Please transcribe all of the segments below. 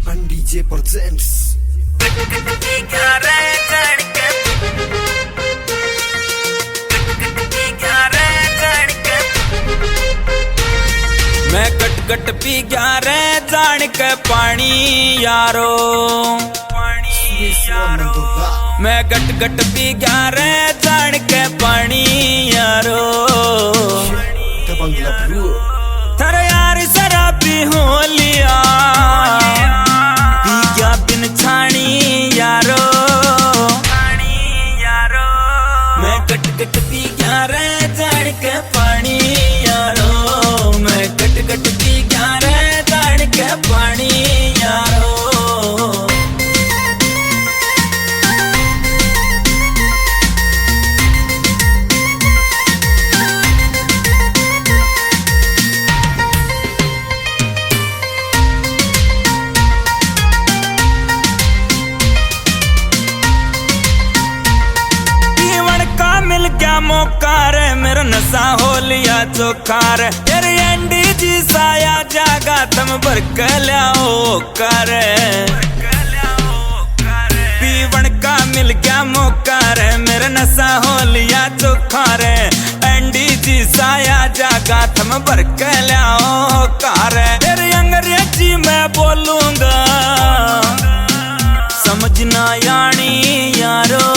DJ presents मैं cut cut P गया रे जान के पानी यारो, मैं गट गट पी गया रे जान के पानी यारो। थारे यार शराबी हो लिया पी गया बिन छानी यारो, मैं गट गट पी गया रे जान के पानी यारो, मैं गट गट पी गया रे जान के पानी यारो। मिल गया मौका रे मेरा नशा हो लिया चोखा रे, तेरी एंडी जी साया जागा तुम भर के लियाओ कर, पीवन का मिल गया मौका रे मेरा नशा हो लिया चोखा रे, एंडी जी साया जागा तुम भर के लियाओ कर। तेरी अंग्रेजी मैं बोलूंगा समझना यानी यारो,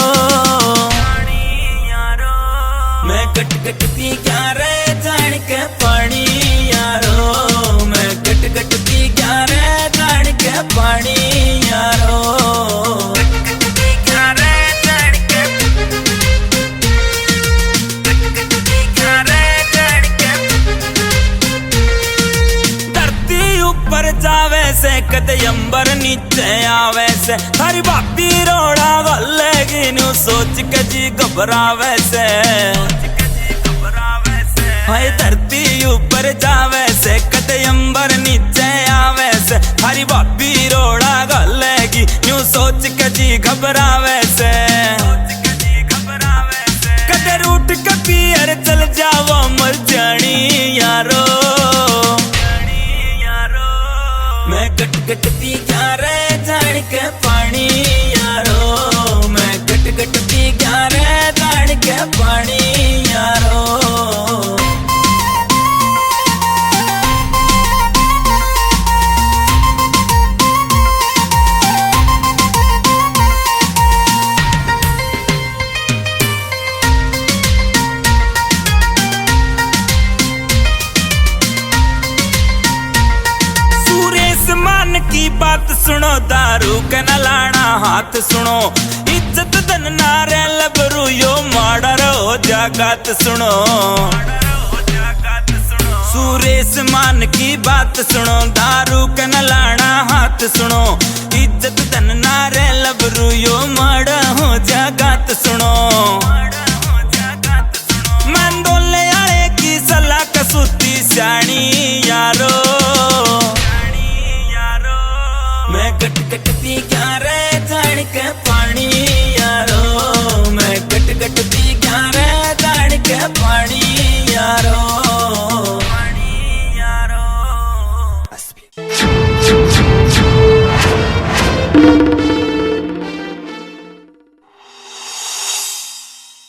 मैं गट गट पी गया रे जान के पानी यारो, मैं गट गट पी गया रे जान के पानी यारो। धरती ऊपर जावे से कदे अंबर नीचे आवे से, थारी भाभी रोड़ा गलेगी न्यू सोच के जी घबरावे से, हाय धरती ऊपर जावे से कदे अंबर नीचे आवे से, थारी भाभी रोड़ा गलेगी न्यू सोच के जी घबरावे से, कदे रूट के पियर चल जाओ मर जानी यारो, मैं गट गट पी गया रे जान के पानी यारो, मैं गट गट पी गया रे जान के पानी यारो। मान की बात सुनो दारू के न लाना हाथ सुनो, इज्जत धन नारे लबरू यो माडर हो जागत सुनो, सुरेश मान की बात सुनो दारू के न लाना हाथ सुनो, इज्जत धन नारे लबरू यो माडर हो जागत